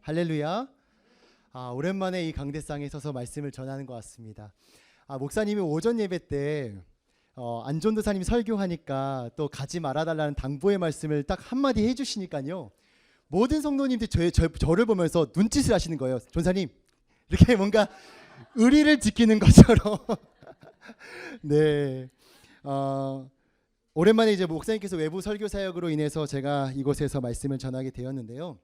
할렐루야. 오랜만에 이 강대상에 서서 말씀을 전하는 것 같습니다. 목사님이 오전 예배 때 안전도사님이 설교하니까 또 가지 말아달라는 당부의 말씀을 딱 한마디 해주시니까요, 모든 성도님들이 저를 보면서 눈짓을 하시는 거예요. 전사님, 이렇게 뭔가 의리를 지키는 것처럼. 네. 오랜만에 이제 목사님께서 외부 설교 사역으로 인해서 제가 이곳에서 말씀을 전하게 되었는데요.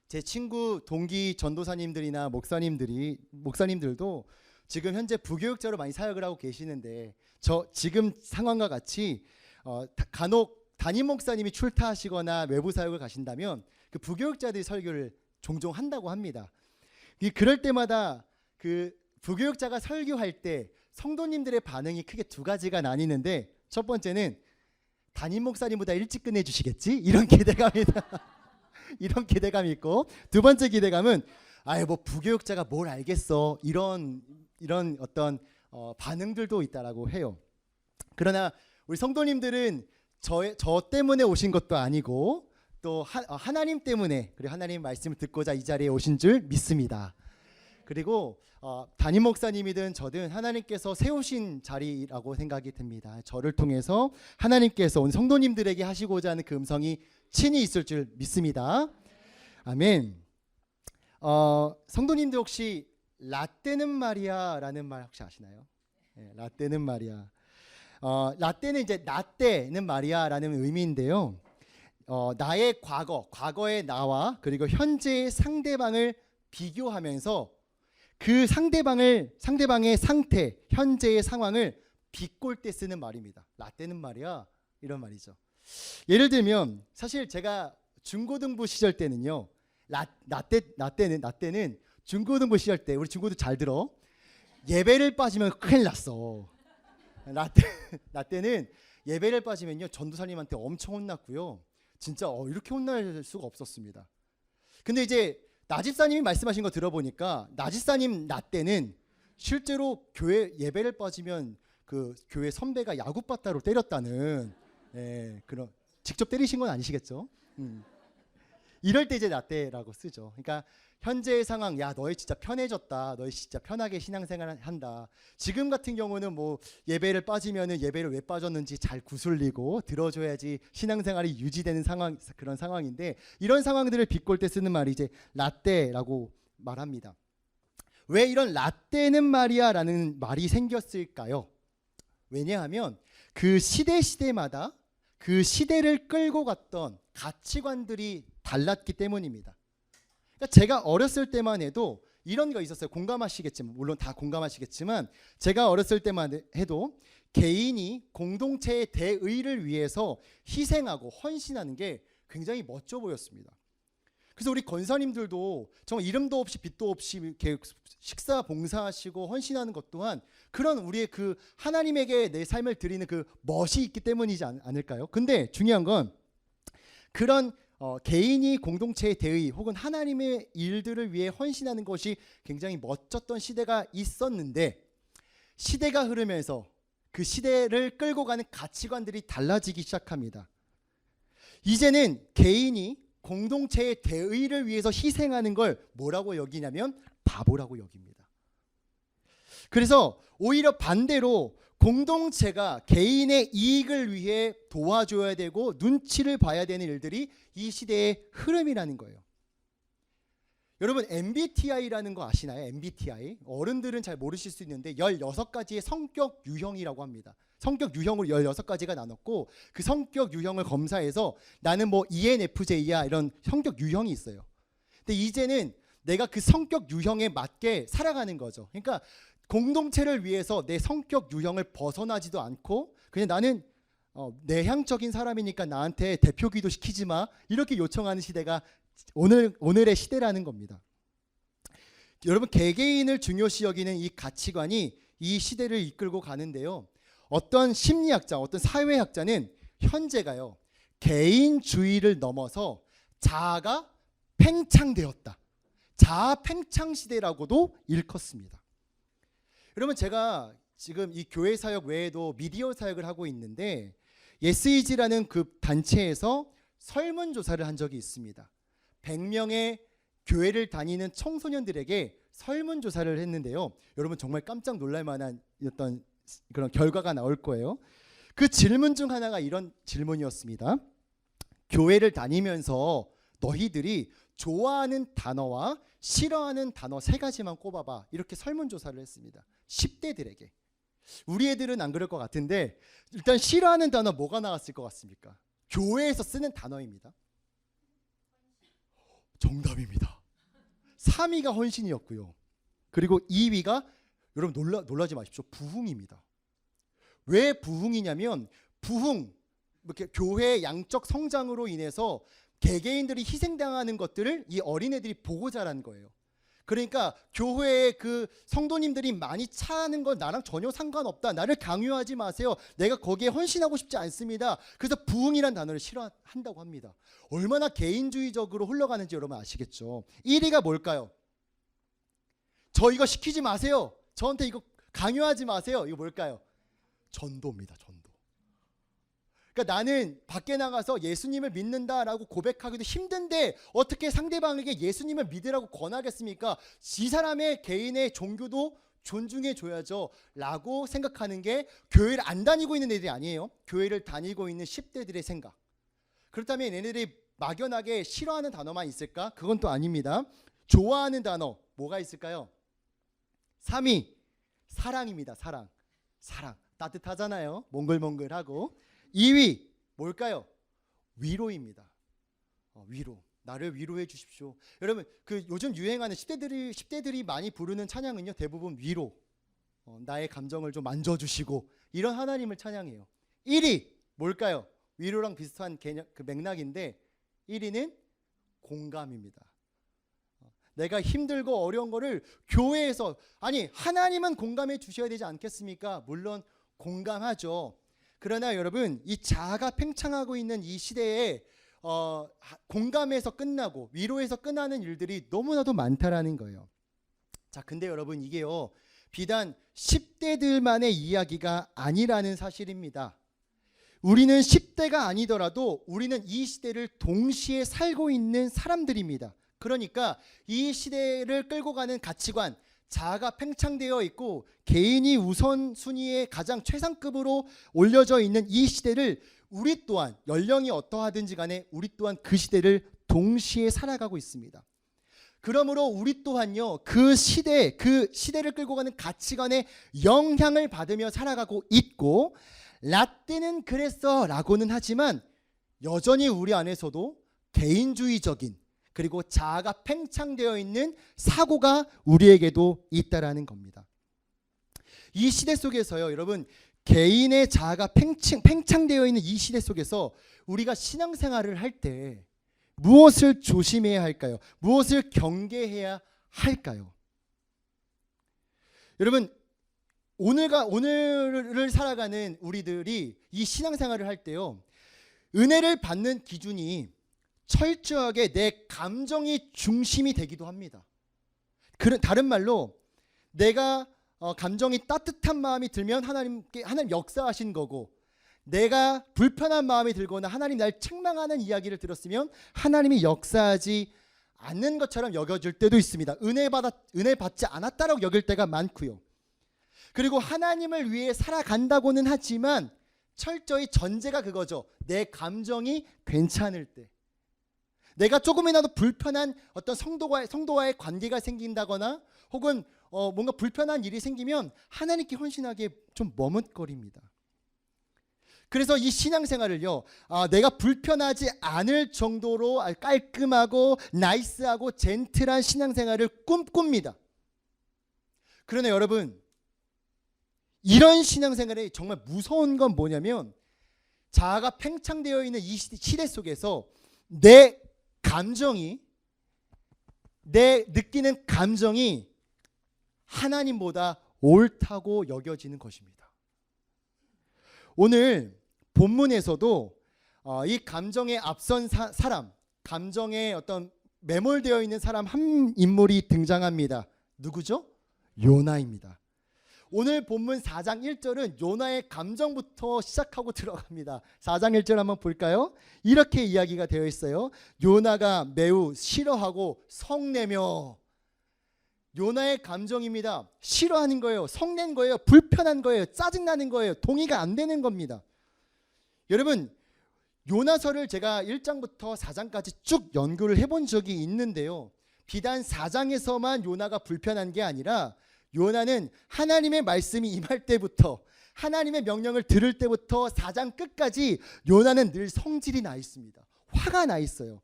제 친구 동기 전도사님들이나 목사님들도 지금 현재 부교육자로 많이 사역을 하고 계시는데, 지금 상황과 같이 간혹 담임 목사님이 출타하시거나 외부 사역을 가신다면 그 부교육자들이 설교를 종종 한다고 합니다. 그럴 때마다 그 부교육자가 설교할 때 성도님들의 반응이 크게 두 가지가 나뉘는데, 첫 번째는 담임 목사님보다 일찍 끝내주시겠지? 이런 기대감이다. 이런 기대감이 있고, 두 번째 기대감은 뭐 부교육자가 뭘 알겠어, 이런 어떤 반응들도 있다라고 해요. 그러나 우리 성도님들은 저 때문에 오신 것도 아니고 또 하나님 때문에, 그리고 하나님 말씀을 듣고자 이 자리에 오신 줄 믿습니다. 그리고 담임 목사님이든 저든 하나님께서 세우신 자리라고 생각이 듭니다. 저를 통해서 하나님께서 온 성도님들에게 하시고자 하는 그 음성이 친히 있을 줄 믿습니다. 아멘. 성도님들 혹시 라떼는 말이야라는 말 혹시 아시나요? 네, 라떼는 말이야. 라떼는 이제 라떼는 말이야라는 의미인데요. 나의 과거의 나와 그리고 현재의 상대방을 비교하면서 그 상대방의 상태, 현재의 상황을 비꼴 때 쓰는 말입니다. 라떼는 말이야, 이런 말이죠. 예를 들면 사실 제가 중고등부 시절 때는요, 라떼는 중고등부 시절 때, 우리 중고등 잘 들어, 예배를 빠지면 큰일 났어. 라떼는 예배를 빠지면요 전도사님한테 엄청 혼났고요, 진짜 이렇게 혼날 수가 없었습니다. 근데 이제 나집사님이 말씀하신 거 들어보니까 나집사님 라떼는 실제로 교회 예배를 빠지면 그 교회 선배가 야구바따로 때렸다는, 그런, 직접 때리신 건 아니시겠죠? 이럴 때 이제 라떼라고 쓰죠. 그러니까 현재의 상황, 야 너희 진짜 편해졌다, 너희 진짜 편하게 신앙생활 한다. 지금 같은 경우는 뭐 예배를 빠지면은 예배를 왜 빠졌는지 잘 구슬리고 들어줘야지 신앙생활이 유지되는 상황, 그런 상황인데, 이런 상황들을 비꼴 때 쓰는 말이 이제 라떼라고 말합니다. 왜 이런 라떼는 말이야라는 말이 생겼을까요? 왜냐하면 그 시대마다 그 시대를 끌고 갔던 가치관들이 달랐기 때문입니다. 그러니까 제가 어렸을 때만 해도 이런 거 있었어요. 공감하시겠지만, 물론 다 공감하시겠지만, 제가 어렸을 때만 해도 개인이 공동체의 대의를 위해서 희생하고 헌신하는 게 굉장히 멋져 보였습니다. 그래서 우리 권사님들도 정말 이름도 없이 빛도 없이 이렇게 식사 봉사하시고 헌신하는 것 또한 그런 우리의 그 하나님에게 내 삶을 드리는 그 멋이 있기 때문이지 않을까요? 근데 중요한 건 그런 개인이 공동체의 대의 혹은 하나님의 일들을 위해 헌신하는 것이 굉장히 멋졌던 시대가 있었는데, 시대가 흐르면서 그 시대를 끌고 가는 가치관들이 달라지기 시작합니다. 이제는 개인이 공동체의 대의를 위해서 희생하는 걸 뭐라고 여기냐면 바보라고 여깁니다. 그래서 오히려 반대로 공동체가 개인의 이익을 위해 도와줘야 되고 눈치를 봐야 되는 일들이 이 시대의 흐름이라는 거예요. 여러분 MBTI라는 거 아시나요? MBTI. 어른들은 잘 모르실 수 있는데 16가지의 성격 유형이라고 합니다. 성격 유형으로 16가지가 나눴고, 그 성격 유형을 검사해서 나는 뭐 ENFJ야, 이런 성격 유형이 있어요. 근데 이제는 내가 그 성격 유형에 맞게 살아가는 거죠. 그러니까 공동체를 위해서 내 성격 유형을 벗어나지도 않고, 그냥 나는 내향적인 사람이니까 나한테 대표 기도 시키지 마, 이렇게 요청하는 시대가 오늘의 시대라는 겁니다. 여러분 개개인을 중요시 여기는 이 가치관이 이 시대를 이끌고 가는데요, 어떤 심리학자, 어떤 사회학자는 현재가요 개인주의를 넘어서 자아가 팽창되었다, 자아 팽창 시대라고도 일컫습니다. 여러분 제가 지금 이 교회 사역 외에도 미디어 사역을 하고 있는데, SEG라는 그 단체에서 설문조사를 한 적이 있습니다. 100명의 교회를 다니는 청소년들에게 설문조사를 했는데요. 여러분 정말 깜짝 놀랄 만한 어떤 그런 결과가 나올 거예요. 그 질문 중 하나가 이런 질문이었습니다. 교회를 다니면서 너희들이 좋아하는 단어와 싫어하는 단어 3가지만 꼽아봐. 이렇게 설문조사를 했습니다. 10대들에게. 우리 애들은 안 그럴 것 같은데 일단 싫어하는 단어 뭐가 나왔을 것 같습니까? 교회에서 쓰는 단어입니다. 정답입니다. 3위가 헌신이었고요. 그리고 2위가 여러분 놀라지 마십시오. 부흥입니다. 왜 부흥이냐면 부흥, 이렇게 교회의 양적 성장으로 인해서 개개인들이 희생당하는 것들을 이 어린애들이 보고 자란 거예요. 그러니까 교회에 그 성도님들이 많이 차는 건 나랑 전혀 상관없다. 나를 강요하지 마세요. 내가 거기에 헌신하고 싶지 않습니다. 그래서 부흥이란 단어를 싫어한다고 합니다. 얼마나 개인주의적으로 흘러가는지 여러분 아시겠죠? 1위가 뭘까요? 저 이거 시키지 마세요. 저한테 이거 강요하지 마세요. 이거 뭘까요? 전도입니다. 전도. 그러니까 나는 밖에 나가서 예수님을 믿는다라고 고백하기도 힘든데 어떻게 상대방에게 예수님을 믿으라고 권하겠습니까? 이 사람의 개인의 종교도 존중해 줘야죠 라고 생각하는 게 교회를 안 다니고 있는 애들이 아니에요. 교회를 다니고 있는 10대들의 생각. 그렇다면 얘네들이 막연하게 싫어하는 단어만 있을까? 그건 또 아닙니다. 좋아하는 단어 뭐가 있을까요? 3위 사랑입니다. 사랑. 사랑 따뜻하잖아요. 몽글몽글하고. 2위 뭘까요? 위로입니다. 위로. 나를 위로해 주십시오. 여러분 그 요즘 유행하는 10대들이 많이 부르는 찬양은요 대부분 위로. 나의 감정을 좀 만져주시고 이런 하나님을 찬양해요. 1위 뭘까요? 위로랑 비슷한 개념, 그 맥락인데 1위는 공감입니다. 내가 힘들고 어려운 거를 교회에서 아니 하나님은 공감해 주셔야 되지 않겠습니까? 물론 공감하죠. 그러나 여러분 이 자아가 팽창하고 있는 이 시대에 공감에서 끝나고 위로에서 끝나는 일들이 너무나도 많다라는 거예요. 자, 근데 여러분 이게요 비단 10대들만의 이야기가 아니라는 사실입니다. 우리는 10대가 아니더라도 우리는 이 시대를 동시에 살고 있는 사람들입니다. 그러니까 이 시대를 끌고 가는 가치관, 자아가 팽창되어 있고 개인이 우선순위에 가장 최상급으로 올려져 있는 이 시대를 우리 또한 연령이 어떠하든지 간에 우리 또한 그 시대를 동시에 살아가고 있습니다. 그러므로 우리 또한요 그 시대를 끌고 가는 가치관의 영향을 받으며 살아가고 있고 라떼는 그랬어 라고는 하지만 여전히 우리 안에서도 개인주의적인 그리고 자아가 팽창되어 있는 사고가 우리에게도 있다라는 겁니다. 이 시대 속에서요 여러분 개인의 자아가 팽창되어 있는 이 시대 속에서 우리가 신앙생활을 할 때 무엇을 조심해야 할까요? 무엇을 경계해야 할까요? 여러분 오늘을 살아가는 우리들이 이 신앙생활을 할 때요 은혜를 받는 기준이 철저하게 내 감정이 중심이 되기도 합니다. 다른 말로 내가 감정이 따뜻한 마음이 들면 하나님 역사하신 거고 내가 불편한 마음이 들거나 하나님 날 책망하는 이야기를 들었으면 하나님이 역사하지 않는 것처럼 여겨질 때도 있습니다. 은혜 받지 않았다라고 여길 때가 많고요. 그리고 하나님을 위해 살아간다고는 하지만 철저히 전제가 그거죠. 내 감정이 괜찮을 때. 내가 조금이라도 불편한 어떤 성도와의 관계가 생긴다거나 혹은 뭔가 불편한 일이 생기면 하나님께 헌신하기에 좀 머뭇거립니다. 그래서 이 신앙생활을요 내가 불편하지 않을 정도로 깔끔하고 나이스하고 젠틀한 신앙생활을 꿈꿉니다. 그러나 여러분 이런 신앙생활에 정말 무서운 건 뭐냐면 자아가 팽창되어 있는 이 시대 속에서 내 느끼는 감정이 하나님보다 옳다고 여겨지는 것입니다. 오늘 본문에서도 이 감정에 앞선 사람, 감정에 어떤 매몰되어 있는 사람 한 인물이 등장합니다. 누구죠? 요나입니다. 오늘 본문 4장 1절은 요나의 감정부터 시작하고 들어갑니다. 4장 1절 한번 볼까요? 이렇게 이야기가 되어 있어요. 요나가 매우 싫어하고 성내며. 요나의 감정입니다. 싫어하는 거예요. 성낸 거예요. 불편한 거예요. 짜증나는 거예요. 동의가 안 되는 겁니다. 여러분, 요나서를 제가 1장부터 4장까지 쭉 연구를 해본 적이 있는데요. 비단 4장에서만 요나가 불편한 게 아니라 요나는 하나님의 말씀이 임할 때부터, 하나님의 명령을 들을 때부터 4장 끝까지 요나는 늘 성질이 나 있습니다. 화가 나 있어요.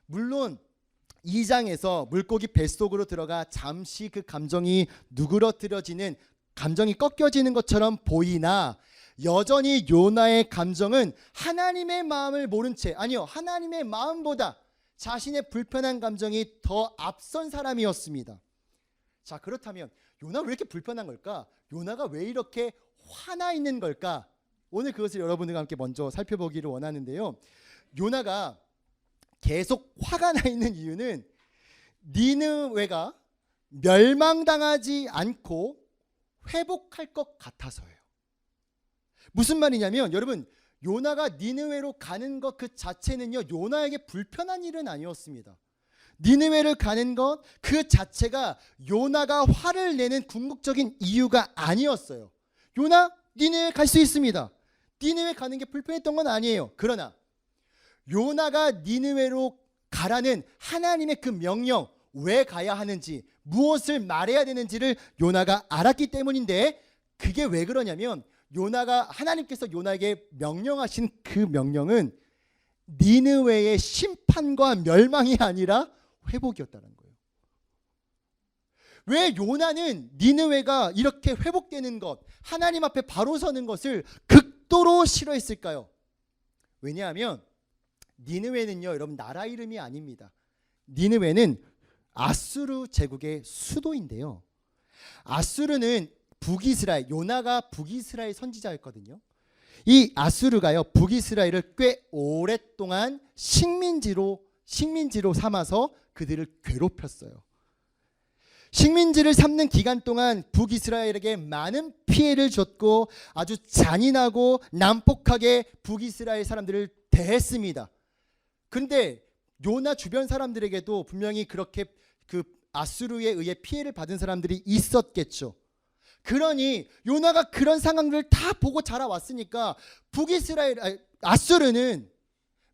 물론 2장에서 물고기 뱃속으로 들어가 잠시 그 감정이 누그러뜨려지는, 감정이 꺾여지는 것처럼 보이나 여전히 요나의 감정은 하나님의 마음을 모른 채, 아니요, 하나님의 마음보다 자신의 불편한 감정이 더 앞선 사람이었습니다. 자, 그렇다면 요나가 왜 이렇게 불편한 걸까? 요나가 왜 이렇게 화나 있는 걸까? 오늘 그것을 여러분들과 함께 먼저 살펴보기를 원하는데요. 요나가 계속 화가 나 있는 이유는 니느웨가 멸망당하지 않고 회복할 것 같아서예요. 무슨 말이냐면, 여러분, 요나가 니느웨로 가는 것 그 자체는요, 요나에게 불편한 일은 아니었습니다. 니느웨를 가는 것 그 자체가 요나가 화를 내는 궁극적인 이유가 아니었어요. 요나, 니느웨 갈 수 있습니다. 니느웨 가는 게 불편했던 건 아니에요. 그러나 요나가 니느웨로 가라는 하나님의 그 명령, 왜 가야 하는지, 무엇을 말해야 되는지를 요나가 알았기 때문인데, 그게 왜 그러냐면 요나가, 하나님께서 요나에게 명령하신 그 명령은 니느웨의 심판과 멸망이 아니라 회복이었다는 거예요. 왜 요나는 니느웨가 이렇게 회복되는 것, 하나님 앞에 바로 서는 것을 극도로 싫어했을까요? 왜냐하면 니느웨는요, 여러분, 나라 이름이 아닙니다. 니느웨는 아수르 제국의 수도인데요. 아수르는 북이스라엘, 요나가 북이스라엘 선지자였거든요. 이 아수르가요, 북이스라엘을 꽤 오랫동안 식민지로 삼아서 그들을 괴롭혔어요. 식민지를 삼는 기간 동안 북이스라엘에게 많은 피해를 줬고 아주 잔인하고 난폭하게 북이스라엘 사람들을 대했습니다. 그런데 요나 주변 사람들에게도 분명히 그렇게 그 아수르에 의해 피해를 받은 사람들이 있었겠죠. 그러니 요나가 그런 상황들을 다 보고 자라왔으니까 아수르는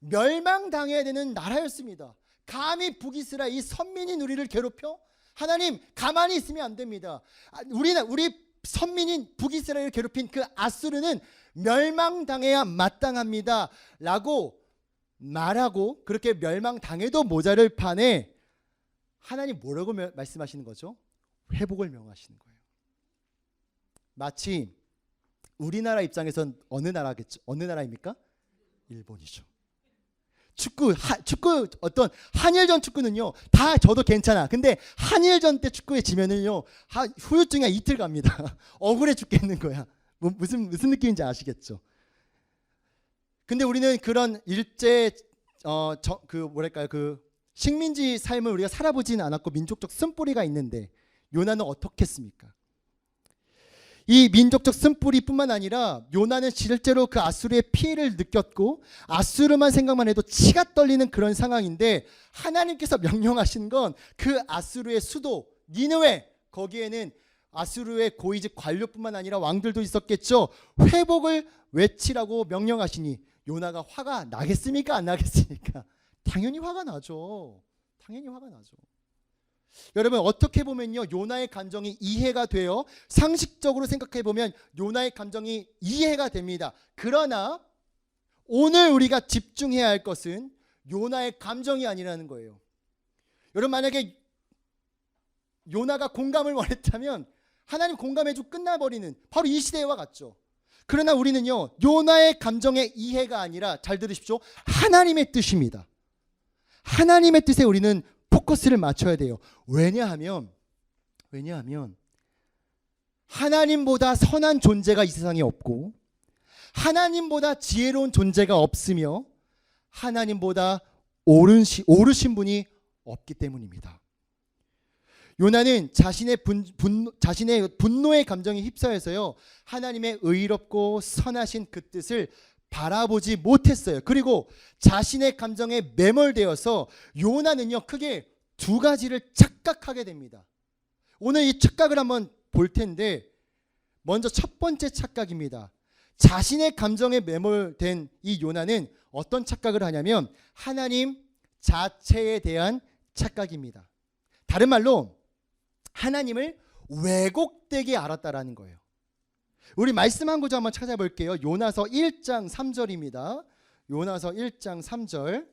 멸망당해야 되는 나라였습니다. 감히 북이스라엘 이 선민인 우리를 괴롭혀? 하나님, 가만히 있으면 안 됩니다. 우리 선민인 북이스라엘을 괴롭힌 그 아수르는 멸망당해야 마땅합니다 라고 말하고, 그렇게 멸망당해도 모자를 판에 하나님 뭐라고 말씀하시는 거죠? 회복을 명하시는 거예요. 마치 우리나라 입장에선 어느 나라입니까? 일본이죠. 축구 어떤 한일전 축구는요, 다 저도 괜찮아. 근데 한일전 때 축구에 지면은요, 후유증이 이틀 갑니다. 억울해 죽겠는 거야. 무슨 느낌인지 아시겠죠? 근데 우리는 그런 일제 그 식민지 삶을 우리가 살아보지는 않았고 민족적 쓴뿌리가 있는데, 요나는 어떻겠습니까? 이 민족적 쓴뿌리뿐만 아니라 요나는 실제로 그 아수르의 피해를 느꼈고 아수르만 생각만 해도 치가 떨리는 그런 상황인데, 하나님께서 명령하신 건 그 아수르의 수도 니느웨, 거기에는 아수르의 고위직 관료뿐만 아니라 왕들도 있었겠죠. 회복을 외치라고 명령하시니 요나가 화가 나겠습니까? 안 나겠습니까? 당연히 화가 나죠. 당연히 화가 나죠. 여러분, 어떻게 보면요, 요나의 감정이 이해가 돼요. 상식적으로 생각해 보면 요나의 감정이 이해가 됩니다. 그러나 오늘 우리가 집중해야 할 것은 요나의 감정이 아니라는 거예요. 여러분, 만약에 요나가 공감을 원했다면 하나님 공감해주고 끝나버리는, 바로 이 시대와 같죠. 그러나 우리는요, 요나의 감정의 이해가 아니라, 잘 들으십시오, 하나님의 뜻입니다. 하나님의 뜻에 우리는 포커스를 맞춰야 돼요. 왜냐하면 하나님보다 선한 존재가 이 세상에 없고, 하나님보다 지혜로운 존재가 없으며, 하나님보다 오르신 분이 없기 때문입니다. 요나는 자신의 분노의 감정에 휩싸여서요, 하나님의 의롭고 선하신 그 뜻을 바라보지 못했어요. 그리고 자신의 감정에 매몰되어서 요나는요, 크게 두 가지를 착각하게 됩니다. 오늘 이 착각을 한번 볼 텐데, 먼저 첫 번째 착각입니다. 자신의 감정에 매몰된 이 요나는 어떤 착각을 하냐면 하나님 자체에 대한 착각입니다. 다른 말로 하나님을 왜곡되게 알았다라는 거예요. 우리 말씀 한 구절 한번 찾아볼게요. 요나서 1장 3절입니다. 요나서 1장 3절.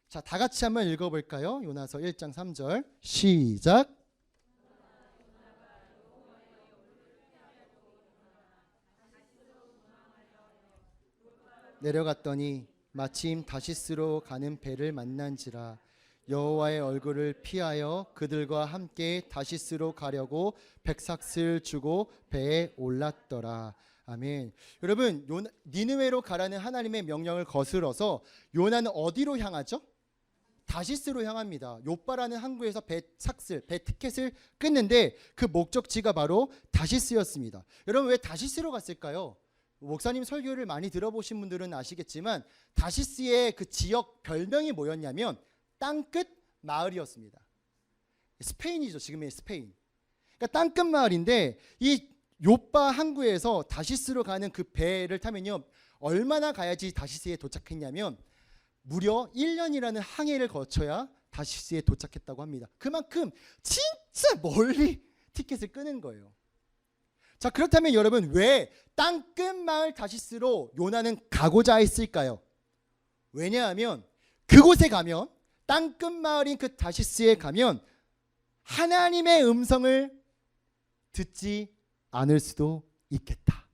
자, 다 같이 한번 읽어볼까요? 요나서 1장 3절 시작. 내려갔더니 마침 다시스로 가는 배를 만난지라. 여호와의 얼굴을 피하여 그들과 함께 다시스로 가려고 백삭을 주고 배에 올랐더라. 아멘. 여러분, 니느웨로 가라는 하나님의 명령을 거스러서 요나는 어디로 향하죠? 다시스로 향합니다. 요빠라는 항구에서 배 티켓을 끊는데 그 목적지가 바로 다시스였습니다. 여러분, 왜 다시스로 갔을까요? 목사님 설교를 많이 들어보신 분들은 아시겠지만 다시스의 그 지역 별명이 뭐였냐면 땅끝 마을이었습니다. 스페인이죠. 지금의 스페인. 그러니까 땅끝 마을인데 이 요빠 항구에서 다시스로 가는 그 배를 타면요, 얼마나 가야지 다시스에 도착했냐면 무려 1년이라는 항해를 거쳐야 다시스에 도착했다고 합니다. 그만큼 진짜 멀리 티켓을 끄는 거예요. 자, 그렇다면 여러분, 왜 땅끝 마을 다시스로 요나는 가고자 했을까요? 왜냐하면 그곳에 가면, 땅끝 마을인 그 다시스에 가면 하나님의 음성을 듣지 않을 수도 있겠다.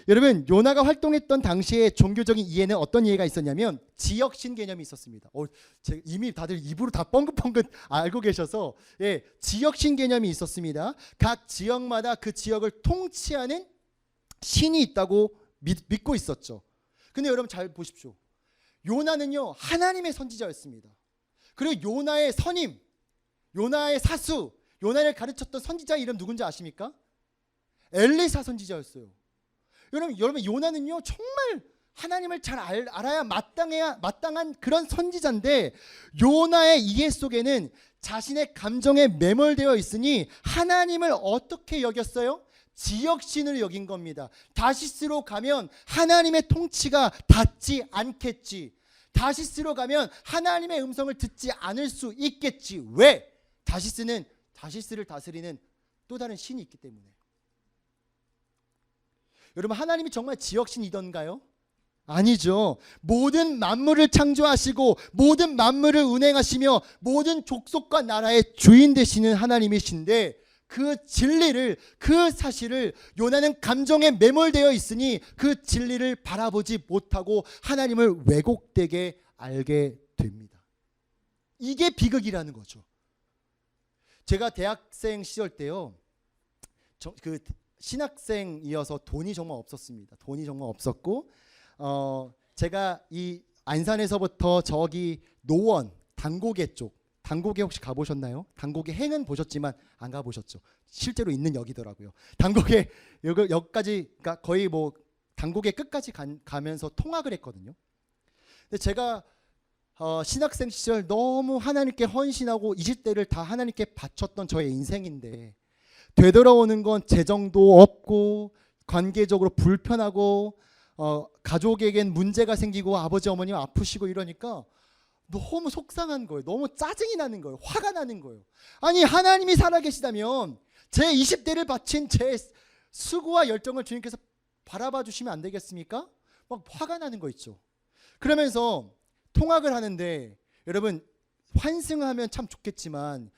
여러분, 요나가 활동했던 당시의 종교적인 이해는 어떤 이해가 있었냐면 지역신 개념이 있었습니다. 이미 다들 입으로 다 뻥긋뻥긋 알고 계셔서, 지역신 개념이 있었습니다. 각 지역마다 그 지역을 통치하는 신이 있다고 믿고 있었죠. 근데 여러분 잘 보십시오. 요나는요, 하나님의 선지자였습니다. 그리고 요나의 선임, 요나의 사수, 요나를 가르쳤던 선지자 이름 누군지 아십니까? 엘리사 선지자였어요. 여러분 요나는요, 정말 하나님을 잘 알아야 마땅한 그런 선지자인데, 요나의 이해 속에는 자신의 감정에 매몰되어 있으니 하나님을 어떻게 여겼어요? 지역신을 여긴 겁니다. 다시스로 가면 하나님의 통치가 닿지 않겠지. 다시스로 가면 하나님의 음성을 듣지 않을 수 있겠지. 왜? 다시스를 다스리는 또 다른 신이 있기 때문에. 여러분, 하나님이 정말 지역신이던가요? 아니죠. 모든 만물을 창조하시고 모든 만물을 운행하시며 모든 족속과 나라의 주인 되시는 하나님이신데, 그 진리를, 그 사실을 요나는 감정에 매몰되어 있으니 그 진리를 바라보지 못하고 하나님을 왜곡되게 알게 됩니다. 이게 비극이라는 거죠. 제가 대학생 시절 때요, 신학생이어서 돈이 정말 없었습니다. 돈이 정말 없었고, 제가 이 안산에서부터 저기 노원, 단고개 쪽, 단고개 혹시 가보셨나요? 단고개 행은 보셨지만 안 가보셨죠. 실제로 있는 역이더라고요. 단고개 역까지, 그러니까 거의 뭐 단고개 끝까지 가면서 통학을 했거든요. 근데 제가 신학생 시절 너무 하나님께 헌신하고 20대를 다 하나님께 바쳤던 저의 인생인데, 되돌아오는 건 재정도 없고 관계적으로 불편하고 가족에겐 문제가 생기고 아버지 어머님 아프시고 이러니까 너무 속상한 거예요. 너무 짜증이 나는 거예요. 화가 나는 거예요. 아니, 하나님이 살아계시다면 제 20대를 바친 제 수고와 열정을 주님께서 바라봐 주시면 안 되겠습니까? 막 화가 나는 거 있죠. 그러면서 통학을 하는데, 여러분, 환승하면 참 좋겠지만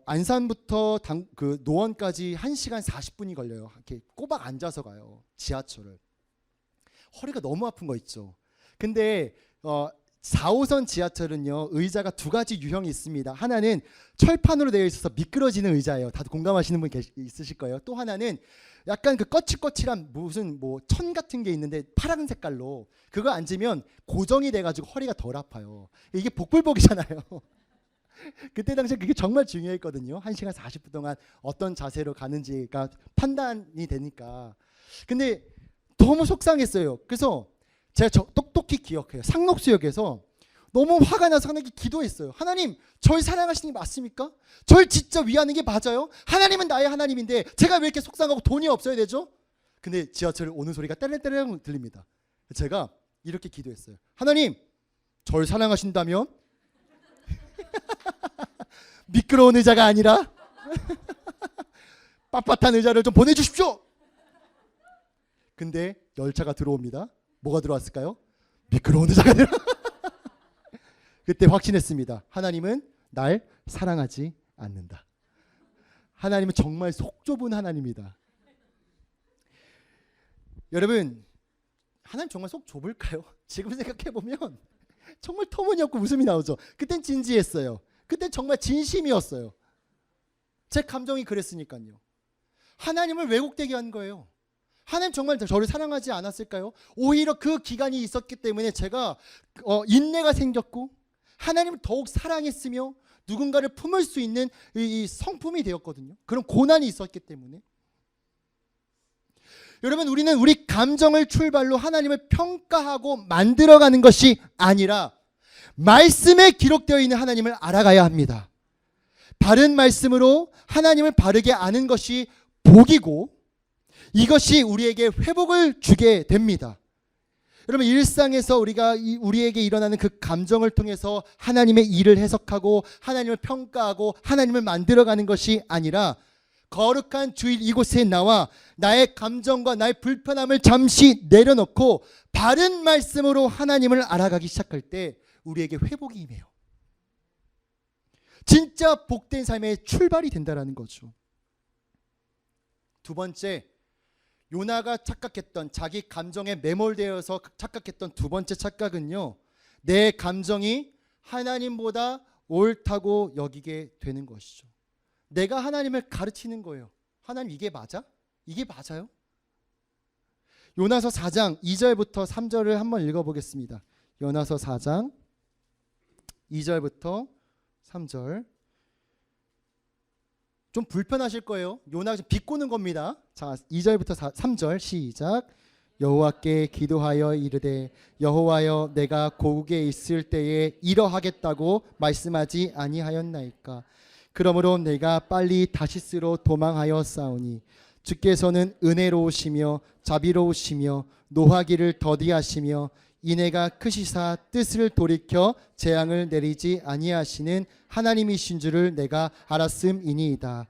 안산부터 그 노원까지 1시간 40분이 걸려요. 이렇게 꼬박 앉아서 가요, 지하철을. 허리가 너무 아픈 거 있죠. 근데 4호선 지하철은요, 의자가 두 가지 유형이 있습니다. 하나는 철판으로 되어 있어서 미끄러지는 의자예요. 다들 공감하시는 분 있으실 거예요. 또 하나는 약간 그 거칠거칠한 무슨 뭐 천 같은 게 있는데 파란 색깔로, 그거 앉으면 고정이 돼가지고 허리가 덜 아파요. 이게 복불복이잖아요. 그때 당시에 그게 정말 중요했거든요. 1시간 40분 동안 어떤 자세로 가는지가 판단이 되니까. 근데 너무 속상했어요. 그래서 제가 똑똑히 기억해요. 상록수역에서 너무 화가 나서 하나님께 기도했어요. 하나님, 절 사랑하시는 게 맞습니까? 절 진짜 위하는 게 맞아요? 하나님은 나의 하나님인데 제가 왜 이렇게 속상하고 돈이 없어야 되죠? 근데 지하철 오는 소리가 따르릉따르릉 들립니다. 제가 이렇게 기도했어요. 하나님, 절 사랑하신다면 미끄러운 의자가 아니라 빳빳한 의자를 좀 보내주십시오. 근데 열차가 들어옵니다. 뭐가 들어왔을까요? 미끄러운 의자가 들어. 그때 확신했습니다. 하나님은 날 사랑하지 않는다. 하나님은 정말 속 좁은 하나님이다. 여러분, 하나님 정말 속 좁을까요? 지금 생각해보면 정말 터무니없고 웃음이 나오죠. 그땐 진지했어요. 그땐 정말 진심이었어요. 제 감정이 그랬으니까요. 하나님을 왜곡되게 한 거예요. 하나님 정말 저를 사랑하지 않았을까요? 오히려 그 기간이 있었기 때문에 제가 인내가 생겼고 하나님을 더욱 사랑했으며 누군가를 품을 수 있는 이 성품이 되었거든요. 그런 고난이 있었기 때문에. 여러분, 우리는 우리 감정을 출발로 하나님을 평가하고 만들어가는 것이 아니라 말씀에 기록되어 있는 하나님을 알아가야 합니다. 바른 말씀으로 하나님을 바르게 아는 것이 복이고 이것이 우리에게 회복을 주게 됩니다. 여러분, 일상에서 우리에게 일어나는 그 감정을 통해서 하나님의 일을 해석하고 하나님을 평가하고 하나님을 만들어가는 것이 아니라 거룩한 주일 이곳에 나와 나의 감정과 나의 불편함을 잠시 내려놓고 바른 말씀으로 하나님을 알아가기 시작할 때 우리에게 회복이 임해요. 진짜 복된 삶의 출발이 된다는 거죠. 두 번째, 요나가 착각했던, 자기 감정에 매몰되어서 착각했던 두 번째 착각은요, 내 감정이 하나님보다 옳다고 여기게 되는 것이죠. 내가 하나님을 가르치는 거예요. 하나님, 이게 맞아? 이게 맞아요? 요나서 4장 2절부터 3절을 한번 읽어보겠습니다. 요나서 4장 2절부터 3절. 좀 불편하실 거예요. 요나가 지금 비꼬는 겁니다. 자, 2절부터 3절 시작. 여호와께 기도하여 이르되 여호와여, 내가 고국에 있을 때에 이러하겠다고 말씀하지 아니하였나이까. 그러므로 내가 빨리 다시스로 도망하여 싸우니 주께서는 은혜로우시며 자비로우시며 노하기를 더디하시며 인애가 크시사 뜻을 돌이켜 재앙을 내리지 아니하시는 하나님이신 줄을 내가 알았음이니이다.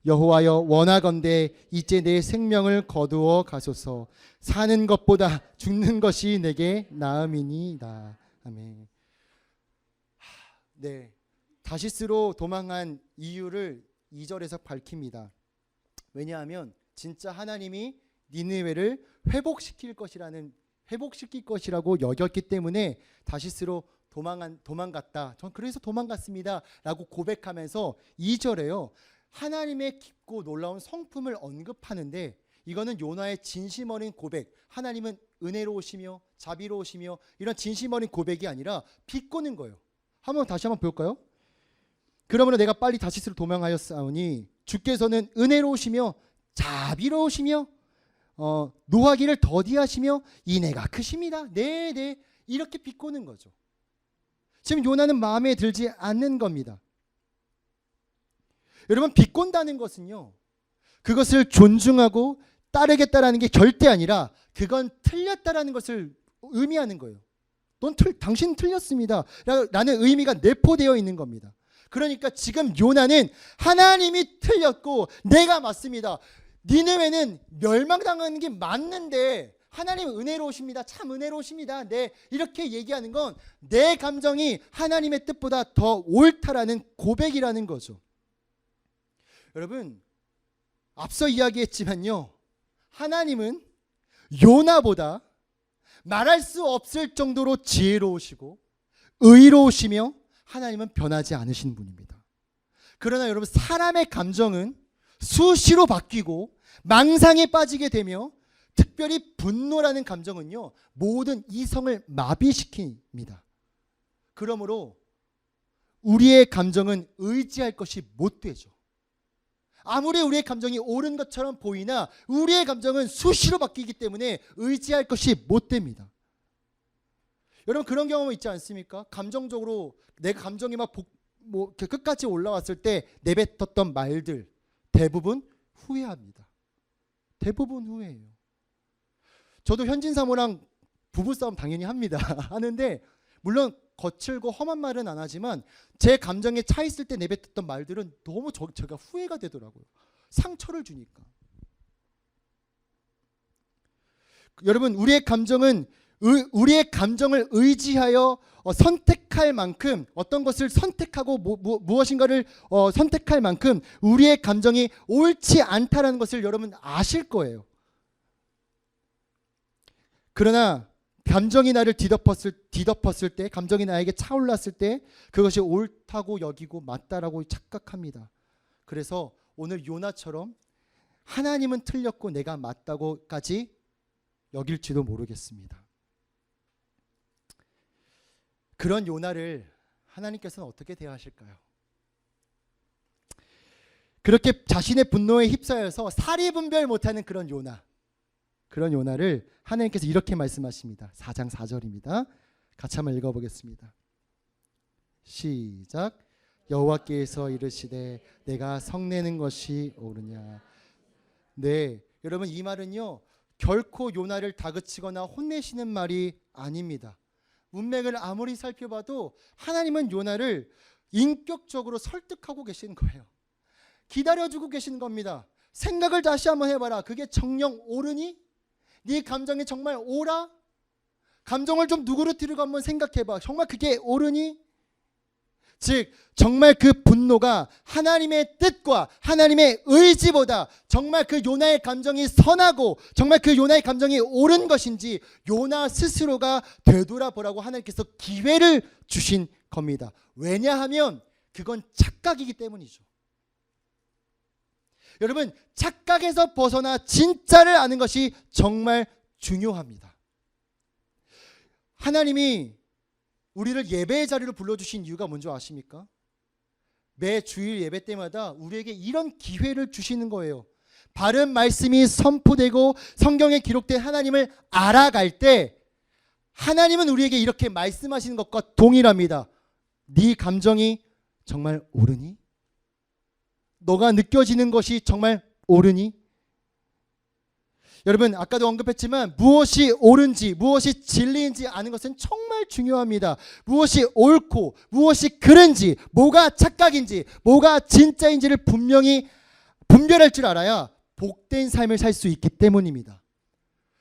여호와여, 원하건대 이제 내 생명을 거두어 가소서. 사는 것보다 죽는 것이 내게 나음이니이다. 아멘. 네, 다시스로 도망한 이유를 2절에서 밝힙니다. 왜냐하면 진짜 하나님이 니느웨를 회복시킬 것이라고 여겼기 때문에 다시스로 도망갔다. 전 그래서 도망갔습니다 라고 고백하면서 2절에요, 하나님의 깊고 놀라운 성품을 언급하는데, 이거는 요나의 진심 어린 고백, 하나님은 은혜로우시며 자비로우시며 이런 진심 어린 고백이 아니라 비꼬는 거예요. 다시 한번 볼까요? 그러므로 내가 빨리 다시스로 도망하여 싸우니 주께서는 은혜로우시며 자비로우시며 노하기를 더디하시며 인애가 크십니다. 네, 이렇게 비꼬는 거죠. 지금 요나는 마음에 들지 않는 겁니다. 여러분, 비꼰다는 것은요, 그것을 존중하고 따르겠다라는 게 절대 아니라 그건 틀렸다라는 것을 의미하는 거예요. 당신 틀렸습니다 라는 의미가 내포되어 있는 겁니다. 그러니까 지금 요나는 하나님이 틀렸고 내가 맞습니다, 니느웨는 멸망당하는 게 맞는데 하나님은 은혜로우십니다, 참 은혜로우십니다, 네, 이렇게 얘기하는 건 내 감정이 하나님의 뜻보다 더 옳다라는 고백이라는 거죠. 여러분, 앞서 이야기했지만요, 하나님은 요나보다 말할 수 없을 정도로 지혜로우시고 의로우시며 하나님은 변하지 않으신 분입니다. 그러나 여러분, 사람의 감정은 수시로 바뀌고 망상에 빠지게 되며 특별히 분노라는 감정은요, 모든 이성을 마비시킵니다. 그러므로 우리의 감정은 의지할 것이 못 되죠. 아무리 우리의 감정이 옳은 것처럼 보이나 우리의 감정은 수시로 바뀌기 때문에 의지할 것이 못 됩니다. 여러분 그런 경험 있지 않습니까? 감정적으로 내 감정이 막 끝까지 올라왔을 때 내뱉었던 말들 대부분 후회합니다. 대부분 후회해요. 저도 현진 사모랑 부부싸움 당연히 합니다. 하는데 물론 거칠고 험한 말은 안 하지만 제 감정에 차 있을 때 내뱉었던 말들은 너무 제가 후회가 되더라고요. 상처를 주니까. 여러분 우리의 감정을 의지하여 선택할 만큼 어떤 것을 선택하고 무엇인가를 선택할 만큼 우리의 감정이 옳지 않다라는 것을 여러분 아실 거예요. 그러나 감정이 나를 뒤덮었을 때, 감정이 나에게 차올랐을 때 그것이 옳다고 여기고 맞다라고 착각합니다. 그래서 오늘 요나처럼 하나님은 틀렸고 내가 맞다고까지 여길지도 모르겠습니다. 그런 요나를 하나님께서는 어떻게 대하실까요? 그렇게 자신의 분노에 휩싸여서 사리분별 못하는 그런 요나를 하나님께서 이렇게 말씀하십니다. 4장 4절입니다. 같이 한번 읽어보겠습니다. 시작. 여호와께서 이르시되 내가 성내는 것이 옳으냐. 네, 여러분 이 말은요 결코 요나를 다그치거나 혼내시는 말이 아닙니다. 문맥을 아무리 살펴봐도 하나님은 요나를 인격적으로 설득하고 계신 거예요. 기다려주고 계신 겁니다. 생각을 다시 한번 해봐라. 그게 정녕 옳으니? 네 감정이 정말 옳아? 감정을 좀 누그러뜨리고 한번 생각해봐. 정말 그게 옳으니? 즉 정말 그 분노가 하나님의 뜻과 하나님의 의지보다 정말 그 요나의 감정이 선하고 정말 그 요나의 감정이 옳은 것인지 요나 스스로가 되돌아보라고 하나님께서 기회를 주신 겁니다. 왜냐하면 그건 착각이기 때문이죠. 여러분 착각에서 벗어나 진짜를 아는 것이 정말 중요합니다. 하나님이 우리를 예배의 자리로 불러주신 이유가 뭔지 아십니까? 매 주일 예배 때마다 우리에게 이런 기회를 주시는 거예요. 바른 말씀이 선포되고 성경에 기록된 하나님을 알아갈 때 하나님은 우리에게 이렇게 말씀하시는 것과 동일합니다. 네 감정이 정말 옳으니? 너가 느껴지는 것이 정말 옳으니? 여러분 아까도 언급했지만 무엇이 옳은지 무엇이 진리인지 아는 것은 정말 중요합니다. 무엇이 옳고 무엇이 그른지 뭐가 착각인지 뭐가 진짜인지를 분명히 분별할 줄 알아야 복된 삶을 살 수 있기 때문입니다.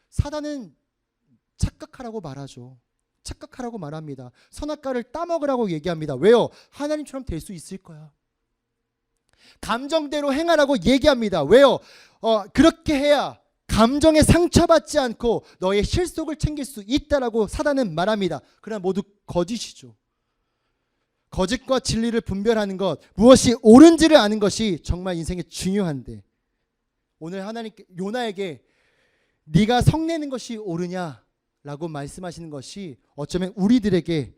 사단은 착각하라고 말하죠. 착각하라고 말합니다. 선악과를 따먹으라고 얘기합니다. 왜요? 하나님처럼 될 수 있을 거야. 감정대로 행하라고 얘기합니다. 왜요? 그렇게 해야 감정에 상처받지 않고 너의 실속을 챙길 수 있다라고 사단은 말합니다. 그러나 모두 거짓이죠. 거짓과 진리를 분별하는 것, 무엇이 옳은지를 아는 것이 정말 인생에 중요한데 오늘 하나님께 요나에게 네가 성내는 것이 옳으냐라고 말씀하시는 것이 어쩌면 우리들에게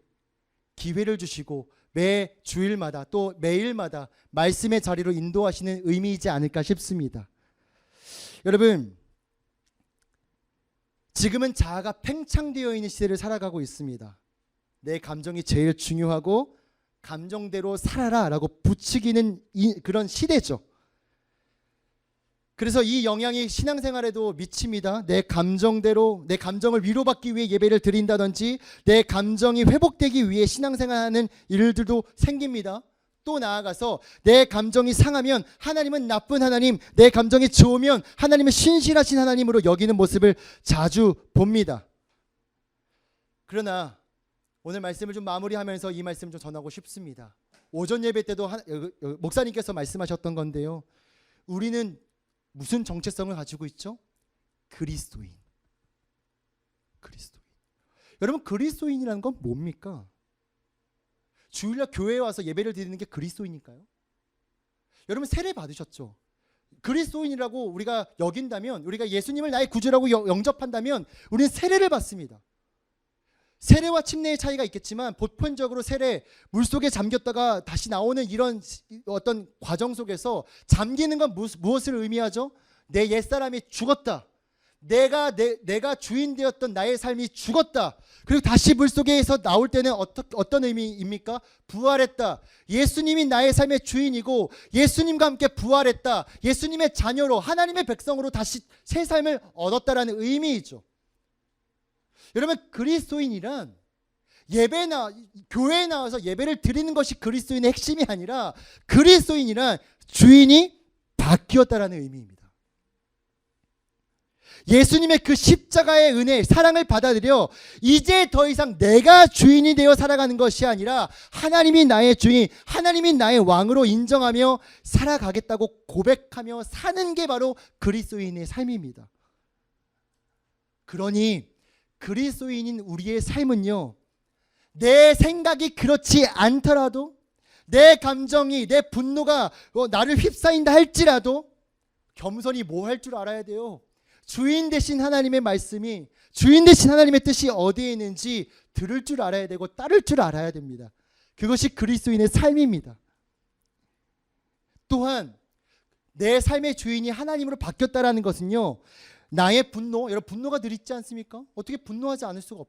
기회를 주시고 매 주일마다 또 매일마다 말씀의 자리로 인도하시는 의미이지 않을까 싶습니다. 여러분 지금은 자아가 팽창되어 있는 시대를 살아가고 있습니다. 내 감정이 제일 중요하고 감정대로 살아라 라고 부추기는 그런 시대죠. 그래서 이 영향이 신앙생활에도 미칩니다. 내 감정대로 내 감정을 위로받기 위해 예배를 드린다든지 내 감정이 회복되기 위해 신앙생활하는 일들도 생깁니다. 또 나아가서 내 감정이 상하면 하나님은 나쁜 하나님, 내 감정이 좋으면 하나님은 신실하신 하나님으로 여기는 모습을 자주 봅니다. 그러나 오늘 말씀을 좀 마무리하면서 이 말씀을 좀 전하고 싶습니다. 오전 예배 때도 목사님께서 말씀하셨던 건데요. 우리는 무슨 정체성을 가지고 있죠? 그리스도인. 여러분 그리스도인이라는 건 뭡니까? 주일날 교회에 와서 예배를 드리는 게 그리스도인일까요? 여러분 세례 받으셨죠? 그리스도인이라고 우리가 여긴다면 우리가 예수님을 나의 구주라고 영접한다면 우리는 세례를 받습니다. 세례와 침례의 차이가 있겠지만 보편적으로 세례, 물속에 잠겼다가 다시 나오는 이런 어떤 과정 속에서 잠기는 건 무엇을 의미하죠? 내 옛사람이 죽었다. 내가 주인 되었던 나의 삶이 죽었다. 그리고 다시 물속에서 나올 때는 어떤 의미입니까? 부활했다. 예수님이 나의 삶의 주인이고 예수님과 함께 부활했다. 예수님의 자녀로 하나님의 백성으로 다시 새 삶을 얻었다라는 의미이죠. 여러분, 그리스도인이란 교회에 나와서 예배를 드리는 것이 그리스도인의 핵심이 아니라 그리스도인이란 주인이 바뀌었다라는 의미입니다. 예수님의 그 십자가의 은혜, 사랑을 받아들여 이제 더 이상 내가 주인이 되어 살아가는 것이 아니라 하나님이 나의 주인, 하나님이 나의 왕으로 인정하며 살아가겠다고 고백하며 사는 게 바로 그리스도인의 삶입니다. 그러니 그리스도인인 우리의 삶은요, 내 생각이 그렇지 않더라도, 내 감정이, 내 분노가 나를 휩싸인다 할지라도 겸손히 뭐 할 줄 알아야 돼요. 주인 되신 하나님의 말씀이, 주인 되신 하나님의 뜻이 어디에 있는지 들을 줄 알아야 되고 따를 줄 알아야 됩니다. 그것이 그리스도인의 삶입니다. 또한 내 삶의 주인이 하나님으로 바뀌었다라는 것은요, 나의 분노, 여러분 분노가 늘 있지 않습니까? 어떻게 분노하지 않을 수가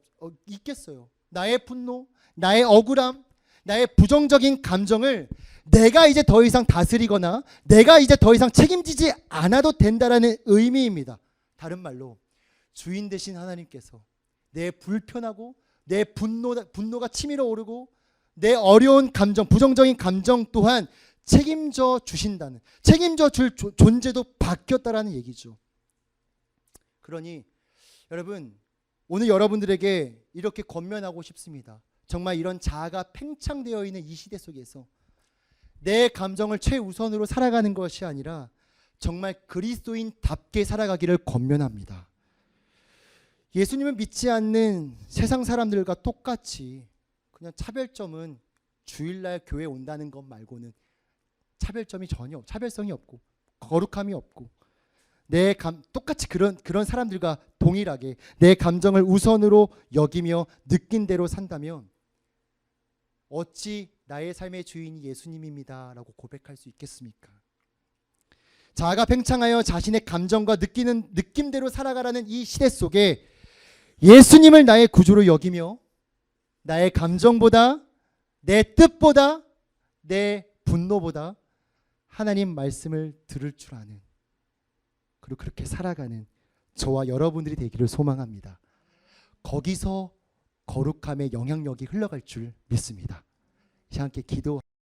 있겠어요. 나의 분노, 나의 억울함, 나의 부정적인 감정을 내가 이제 더 이상 다스리거나 내가 이제 더 이상 책임지지 않아도 된다라는 의미입니다. 다른 말로 주인 되신 하나님께서 내 불편하고 내 분노가 치밀어 오르고 내 어려운 감정, 부정적인 감정 또한 책임져 주신다는, 책임져 줄 존재도 바뀌었다라는 얘기죠. 그러니 여러분, 오늘 여러분들에게 이렇게 권면하고 싶습니다. 정말 이런 자아가 팽창되어 있는 이 시대 속에서 내 감정을 최우선으로 살아가는 것이 아니라 정말 그리스도인답게 살아가기를 권면합니다. 예수님을 믿지 않는 세상 사람들과 똑같이 그냥 차별점은 주일날 교회 온다는 것 말고는 차별성이 없고 거룩함이 없고 똑같이 그런 사람들과 동일하게 내 감정을 우선으로 여기며 느낀 대로 산다면 어찌 나의 삶의 주인이 예수님입니다 라고 고백할 수 있겠습니까? 자아가 팽창하여 자신의 감정과 느끼는 느낌대로 살아가라는 이 시대 속에 예수님을 나의 구주로 여기며 나의 감정보다, 내 뜻보다, 내 분노보다 하나님 말씀을 들을 줄 아는, 그리고 그렇게 살아가는 저와 여러분들이 되기를 소망합니다. 거기서 거룩함의 영향력이 흘러갈 줄 믿습니다. 함께 기도